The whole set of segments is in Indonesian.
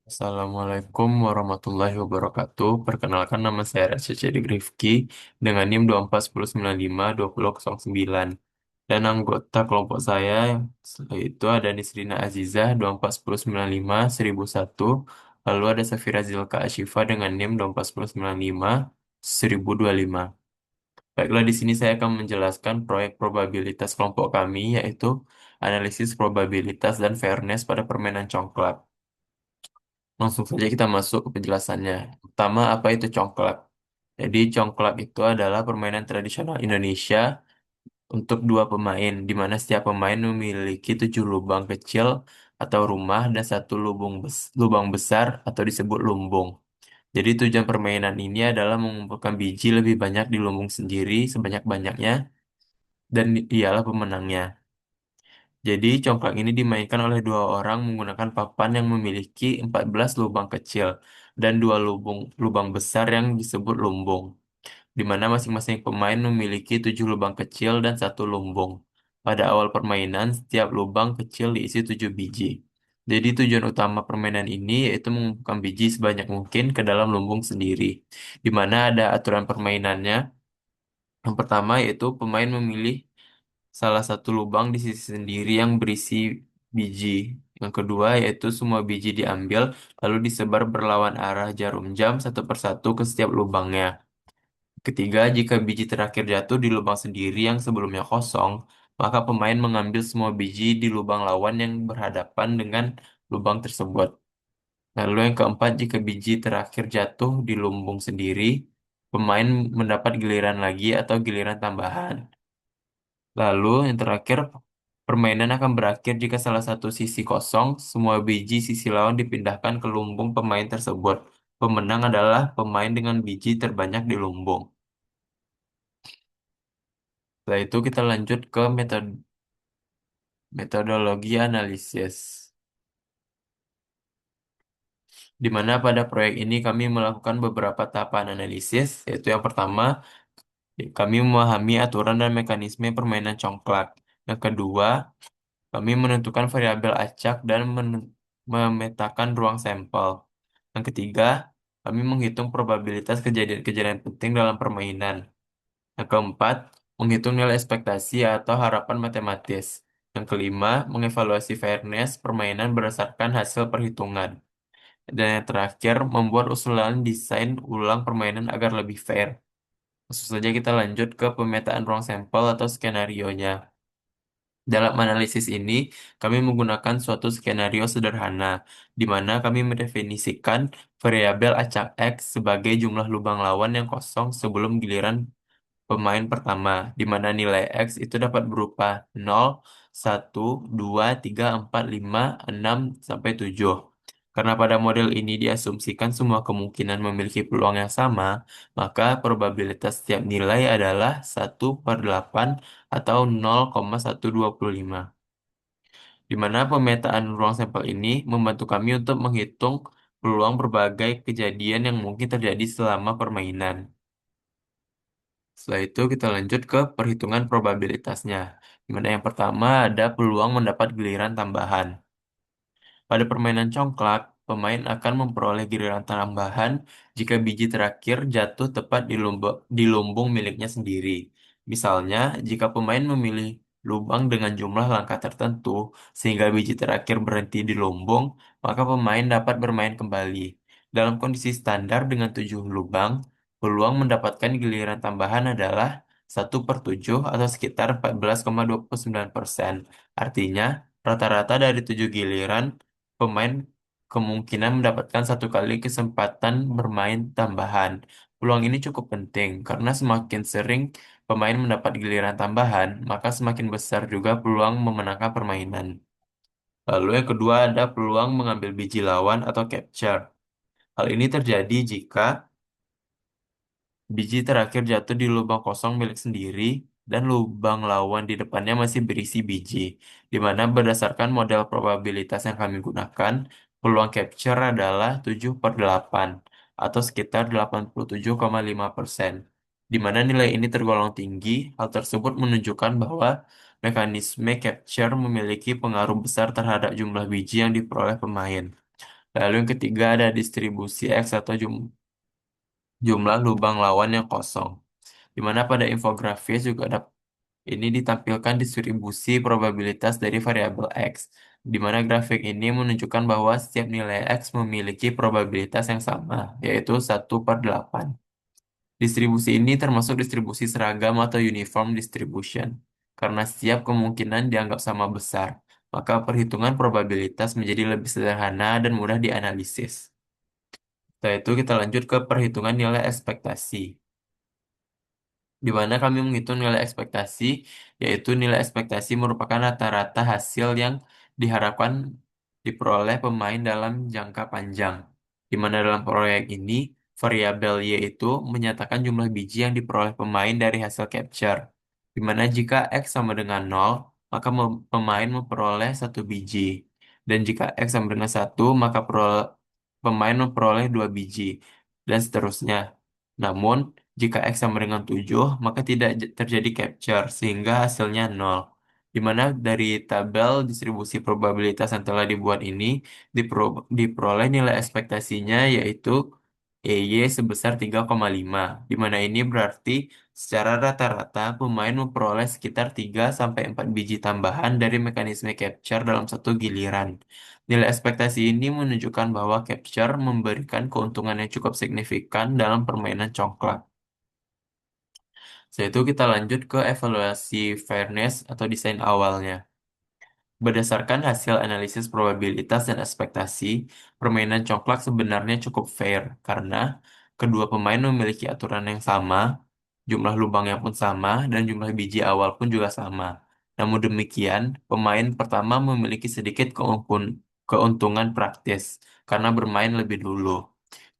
Assalamualaikum warahmatullahi wabarakatuh. Perkenalkan nama saya Rasya Cedik Rifki dengan NIM 2410952009. Dan anggota kelompok saya itu ada Nisrina Azizah 2410951001. Lalu ada Safira Zilka Ashifa dengan NIM 2410951025. Baiklah, di sini saya akan menjelaskan proyek probabilitas kelompok kami, yaitu analisis probabilitas dan fairness pada permainan congklak. Langsung saja kita masuk ke penjelasannya. Pertama, apa itu congklak? Jadi, congklak itu adalah permainan tradisional Indonesia untuk dua pemain, di mana setiap pemain memiliki tujuh lubang kecil atau rumah dan satu lubang besar atau disebut lumbung. Jadi, tujuan permainan ini adalah mengumpulkan biji lebih banyak di lumbung sendiri sebanyak-banyaknya dan ialah pemenangnya. Jadi, congklak ini dimainkan oleh dua orang menggunakan papan yang memiliki 14 lubang kecil dan dua lubang besar yang disebut lumbung, di mana masing-masing pemain memiliki tujuh lubang kecil dan satu lumbung. Pada awal permainan, setiap lubang kecil diisi tujuh biji. Jadi, tujuan utama permainan ini yaitu mengumpulkan biji sebanyak mungkin ke dalam lumbung sendiri, di mana ada aturan permainannya. Yang pertama yaitu pemain memilih salah satu lubang di sisi sendiri yang berisi biji. Yang kedua yaitu semua biji diambil lalu disebar berlawan arah jarum jam satu persatu ke setiap lubangnya. Ketiga, jika biji terakhir jatuh di lubang sendiri yang sebelumnya kosong, maka pemain mengambil semua biji di lubang lawan yang berhadapan dengan lubang tersebut. Lalu yang keempat, jika biji terakhir jatuh di lumbung sendiri, pemain mendapat giliran lagi atau giliran tambahan. Lalu, yang terakhir, permainan akan berakhir jika salah satu sisi kosong, semua biji sisi lawan dipindahkan ke lumbung pemain tersebut. Pemenang adalah pemain dengan biji terbanyak di lumbung. Setelah itu kita lanjut ke metodologi analisis. Di mana pada proyek ini kami melakukan beberapa tahapan analisis, yaitu yang pertama, kami memahami aturan dan mekanisme permainan congklak. Yang kedua, kami menentukan variabel acak dan memetakan ruang sampel. Yang ketiga, kami menghitung probabilitas kejadian-kejadian penting dalam permainan. Yang keempat, menghitung nilai ekspektasi atau harapan matematis. Yang kelima, mengevaluasi fairness permainan berdasarkan hasil perhitungan. Dan yang terakhir, membuat usulan desain ulang permainan agar lebih fair. Langsung saja kita lanjut ke pemetaan ruang sampel atau skenario-nya. Dalam analisis ini, kami menggunakan suatu skenario sederhana, di mana kami mendefinisikan variabel acak X sebagai jumlah lubang lawan yang kosong sebelum giliran pemain pertama, di mana nilai X itu dapat berupa 0, 1, 2, 3, 4, 5, 6, sampai 7. Karena pada model ini diasumsikan semua kemungkinan memiliki peluang yang sama, maka probabilitas setiap nilai adalah 1/8 atau 0,125. Di mana pemetaan ruang sampel ini membantu kami untuk menghitung peluang berbagai kejadian yang mungkin terjadi selama permainan. Setelah itu kita lanjut ke perhitungan probabilitasnya. Di mana yang pertama ada peluang mendapat giliran tambahan. Pada permainan congklak, pemain akan memperoleh giliran tambahan jika biji terakhir jatuh tepat di lumbung miliknya sendiri. Misalnya, jika pemain memilih lubang dengan jumlah langkah tertentu sehingga biji terakhir berhenti di lumbung, maka pemain dapat bermain kembali. Dalam kondisi standar dengan 7 lubang, peluang mendapatkan giliran tambahan adalah 1/7 atau sekitar 14,29%. Artinya, rata-rata dari 7 giliran, pemain kemungkinan mendapatkan satu kali kesempatan bermain tambahan. Peluang ini cukup penting karena semakin sering pemain mendapat giliran tambahan, maka semakin besar juga peluang memenangkan permainan. Lalu yang kedua ada peluang mengambil biji lawan atau capture. Hal ini terjadi jika biji terakhir jatuh di lubang kosong milik sendiri dan lubang lawan di depannya masih berisi biji, di mana berdasarkan model probabilitas yang kami gunakan, peluang capture adalah 7/8 atau sekitar 87,5%. Di mana nilai ini tergolong tinggi, hal tersebut menunjukkan bahwa mekanisme capture memiliki pengaruh besar terhadap jumlah biji yang diperoleh pemain. Lalu yang ketiga ada distribusi X atau jumlah lubang lawan yang kosong. Di mana pada infografis juga ada ini ditampilkan distribusi probabilitas dari variabel X, di mana grafik ini menunjukkan bahwa setiap nilai X memiliki probabilitas yang sama, yaitu 1/8. Distribusi ini termasuk distribusi seragam atau uniform distribution, karena setiap kemungkinan dianggap sama besar, maka perhitungan probabilitas menjadi lebih sederhana dan mudah dianalisis. Setelah itu kita lanjut ke perhitungan nilai ekspektasi, di mana kami menghitung nilai ekspektasi, yaitu nilai ekspektasi merupakan rata-rata hasil yang diharapkan diperoleh pemain dalam jangka panjang. Di mana dalam proyek ini, variabel Y itu menyatakan jumlah biji yang diperoleh pemain dari hasil capture. Di mana jika X sama dengan 0, maka pemain memperoleh satu biji. Dan jika X sama dengan 1, maka pemain memperoleh dua biji. Dan seterusnya. Namun, jika X sama dengan 7, maka tidak terjadi capture, sehingga hasilnya 0. Di mana dari tabel distribusi probabilitas yang telah dibuat ini, diperoleh nilai ekspektasinya yaitu EY sebesar 3,5. Di mana ini berarti secara rata-rata pemain memperoleh sekitar 3 sampai 4 biji tambahan dari mekanisme capture dalam satu giliran. Nilai ekspektasi ini menunjukkan bahwa capture memberikan keuntungan yang cukup signifikan dalam permainan congklak. Setelah itu kita lanjut ke evaluasi fairness atau desain awalnya. Berdasarkan hasil analisis probabilitas dan ekspektasi, permainan congklak sebenarnya cukup fair karena kedua pemain memiliki aturan yang sama, jumlah lubangnya pun sama, dan jumlah biji awal pun juga sama. Namun demikian, pemain pertama memiliki sedikit keuntungan praktis karena bermain lebih dulu,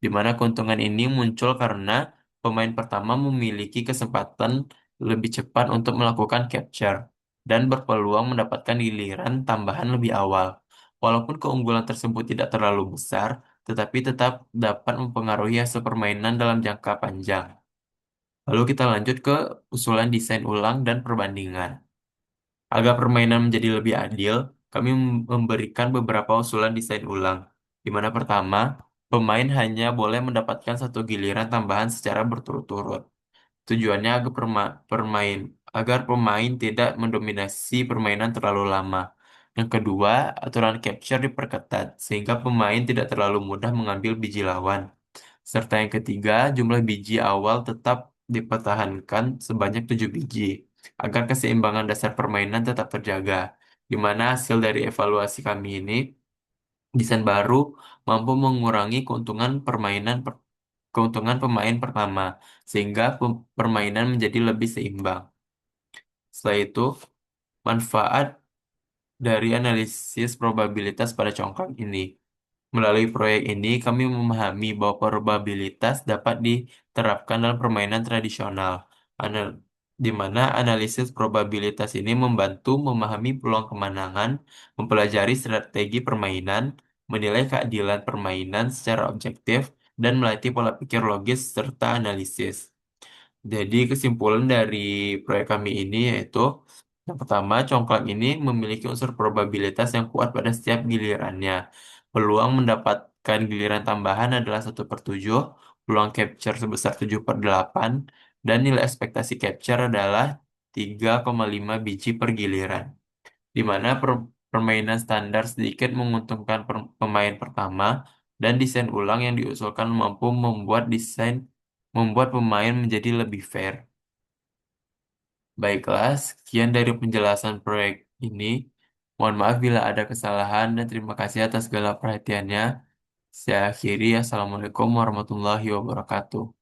di mana keuntungan ini muncul karena pemain pertama memiliki kesempatan lebih cepat untuk melakukan capture dan berpeluang mendapatkan giliran tambahan lebih awal. Walaupun keunggulan tersebut tidak terlalu besar, tetapi tetap dapat mempengaruhi hasil permainan dalam jangka panjang. Lalu kita lanjut ke usulan desain ulang dan perbandingan. Agar permainan menjadi lebih adil, kami memberikan beberapa usulan desain ulang. Di mana pertama, pemain hanya boleh mendapatkan satu giliran tambahan secara berturut-turut. Tujuannya agar pemain tidak mendominasi permainan terlalu lama. Yang kedua, aturan capture diperketat sehingga pemain tidak terlalu mudah mengambil biji lawan. Serta yang ketiga, jumlah biji awal tetap dipertahankan sebanyak 7 biji agar keseimbangan dasar permainan tetap terjaga. Di mana hasil dari evaluasi kami ini, desain baru mampu mengurangi keuntungan pemain pertama, sehingga permainan menjadi lebih seimbang. Setelah itu, manfaat dari analisis probabilitas pada congkak ini. Melalui proyek ini, kami memahami bahwa probabilitas dapat diterapkan dalam permainan tradisional, Ana- di mana analisis probabilitas ini membantu memahami peluang kemenangan, mempelajari strategi permainan, menilai keadilan permainan secara objektif, dan melatih pola pikir logis serta analisis. Jadi kesimpulan dari proyek kami ini yaitu yang pertama, congklak ini memiliki unsur probabilitas yang kuat pada setiap gilirannya. Peluang mendapatkan giliran tambahan adalah 1/7, peluang capture sebesar 7/8, dan nilai ekspektasi capture adalah 3,5 biji per giliran. Di mana permainan standar sedikit menguntungkan pemain pertama, dan desain ulang yang diusulkan mampu membuat pemain menjadi lebih fair. Baiklah, sekian dari penjelasan proyek ini. Mohon maaf bila ada kesalahan dan terima kasih atas segala perhatiannya. Saya akhiri. Assalamualaikum warahmatullahi wabarakatuh.